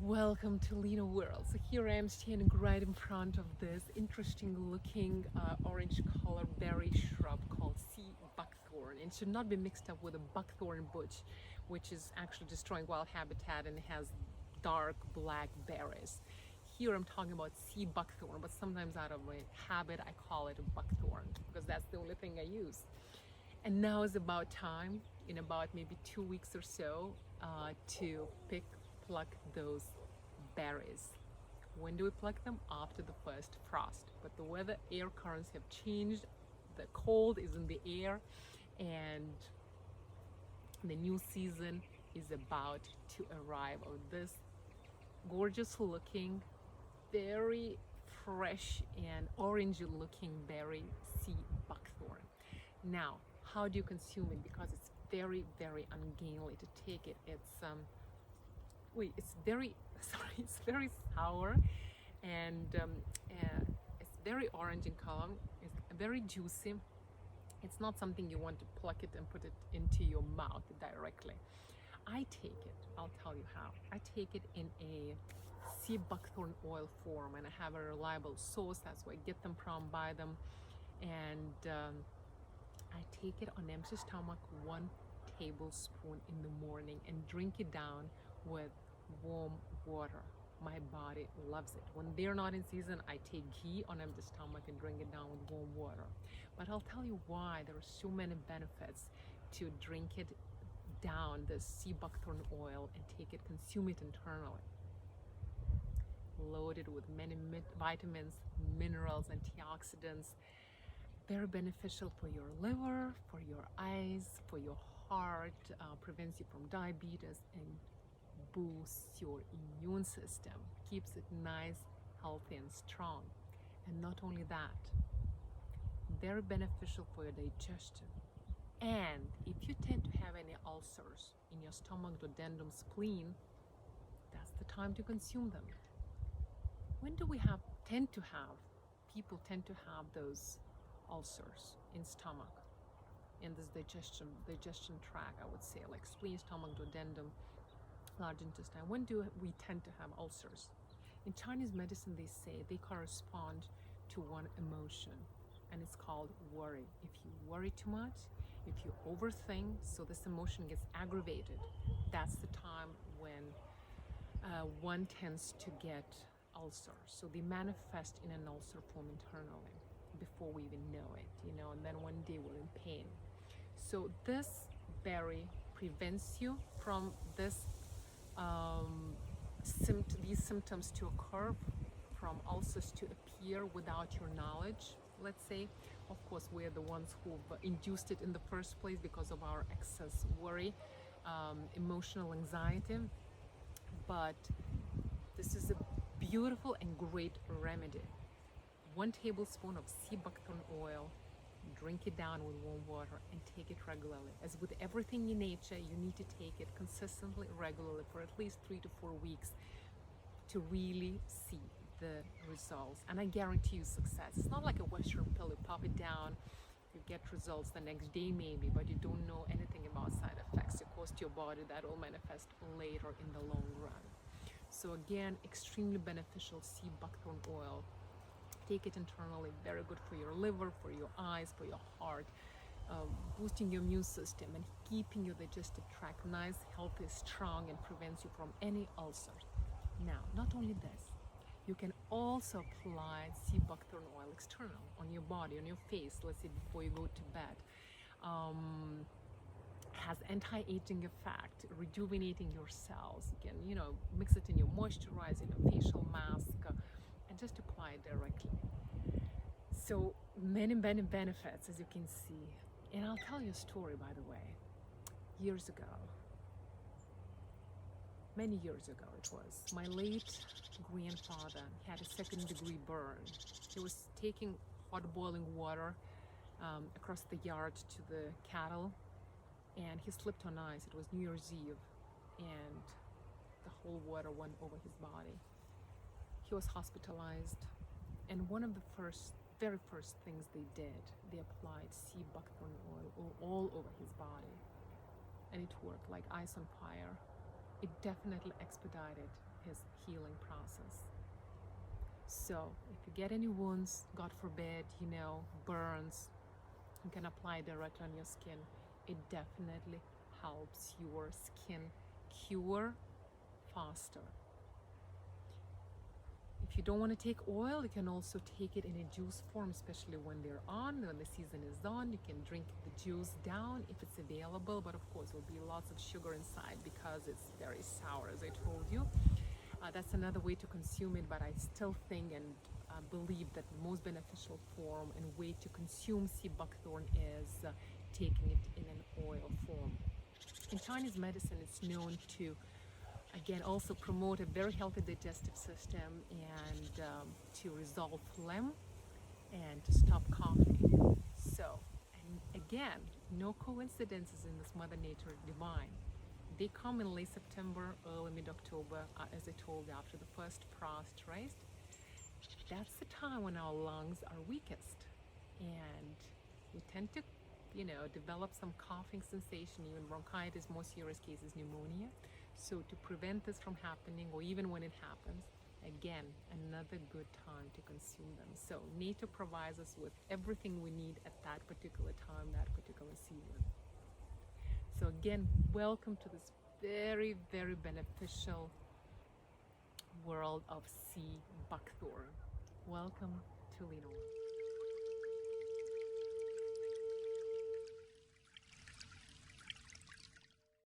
Welcome to Lena World. So here I am standing right in front of this interesting looking orange color berry shrub called sea buckthorn. And should not be mixed up with a buckthorn bush, which is actually destroying wild habitat and has dark black berries. Here I'm talking about sea buckthorn, but sometimes out of a habit I call it a buckthorn because that's the only thing I use. And now is about time, in about maybe 2 weeks or so, to pluck those berries. When do we pluck them? After the first frost. But the weather, air currents have changed, the cold is in the air, and the new season is about to arrive of this gorgeous looking, very fresh and orangey looking berry sea buckthorn. Now, how do you consume it? Because it's very, very ungainly to take it. It's very, sorry, it's very sour, and it's very orange in color. It's very juicy. It's not something you want to pluck it and put it into your mouth directly. I take it, I'll tell you how. I take it in a sea buckthorn oil form, and I have a reliable source. That's where I get them from, buy them, and I take it on empty stomach, 1 tablespoon in the morning, and drink it down with warm water. My body loves it. When they're not in season, I take ghee on empty stomach and drink it down with warm water. But I'll tell you why there are so many benefits to drink it down, the sea buckthorn oil, and take it, consume it internally. Loaded with many vitamins, minerals, antioxidants, very beneficial for your liver, for your eyes, for your heart, prevents you from diabetes, and boosts your immune system, keeps it nice, healthy, and strong. And not only that, very beneficial for your digestion. And if you tend to have any ulcers in your stomach, duodenum, spleen, that's the time to consume them. When do we people tend to have those ulcers in stomach, in this digestion tract, I would say, like spleen, stomach, duodenum, large intestine? When do we tend to have ulcers? In Chinese medicine, they say they correspond to one emotion, and it's called worry. If you worry too much, if you overthink, so this emotion gets aggravated, that's the time when one tends to get ulcers. So they manifest in an ulcer form internally before we even know it, and then one day we're in pain. So this berry prevents you from these symptoms to occur, from ulcers to appear without your knowledge, let's say. Of course, we're the ones who've induced it in the first place because of our excess worry, emotional anxiety. But this is a beautiful and great remedy. 1 tablespoon of sea buckthorn oil, drink it down with warm water, and take it regularly. As with everything in nature, you need to take it consistently, regularly, for at least 3 to 4 weeks to really see the results. And I guarantee you success. It's not like a Western pill. You pop it down, you get results the next day maybe, but you don't know anything about side effects. It costs your body. That will manifest later in the long run. So again, extremely beneficial sea buckthorn oil. Take it internally, very good for your liver, for your eyes, for your heart, boosting your immune system and keeping your digestive tract nice, healthy, strong, and prevents you from any ulcers. Now, not only this, you can also apply sea buckthorn oil external on your body, on your face, let's say before you go to bed. Has anti-aging effect, rejuvenating your cells. You can, mix it in your moisturizer, in a facial mask, and just apply it directly. So many benefits, as you can see. And I'll tell you a story, by the way. Years ago, many years ago it was, my late grandfather had a 2nd-degree burn. He was taking hot boiling water across the yard to the cattle, and he slipped on ice. It was New Year's Eve, and the whole water went over his body. He was hospitalized, and one of the very first things they did, they applied sea buckthorn oil all over his body, and it worked like ice on fire. It definitely expedited his healing process. So if you get any wounds, God forbid, burns, you can apply directly on your skin. It definitely helps your skin cure faster. If you don't want to take oil, you can also take it in a juice form, especially when the season is on. You can drink the juice down if it's available, but of course there'll be lots of sugar inside because it's very sour, as I told you. That's another way to consume it, but I still think and believe that the most beneficial form and way to consume sea buckthorn is taking it in an oil form. In Chinese medicine, it's known to, again, also promote a very healthy digestive system and to resolve phlegm and to stop coughing. So, and again, no coincidences in this Mother Nature divine. They come in late September, early mid-October, as I told you, after the first frost, right? That's the time when our lungs are weakest, and we tend to, develop some coughing sensation, even bronchitis, more serious cases, pneumonia. So to prevent this from happening, or even when it happens, again, another good time to consume them. So nature provides us with everything we need at that particular time, that particular season. So again, welcome to this very, very beneficial world of sea buckthorn. Welcome to Lino.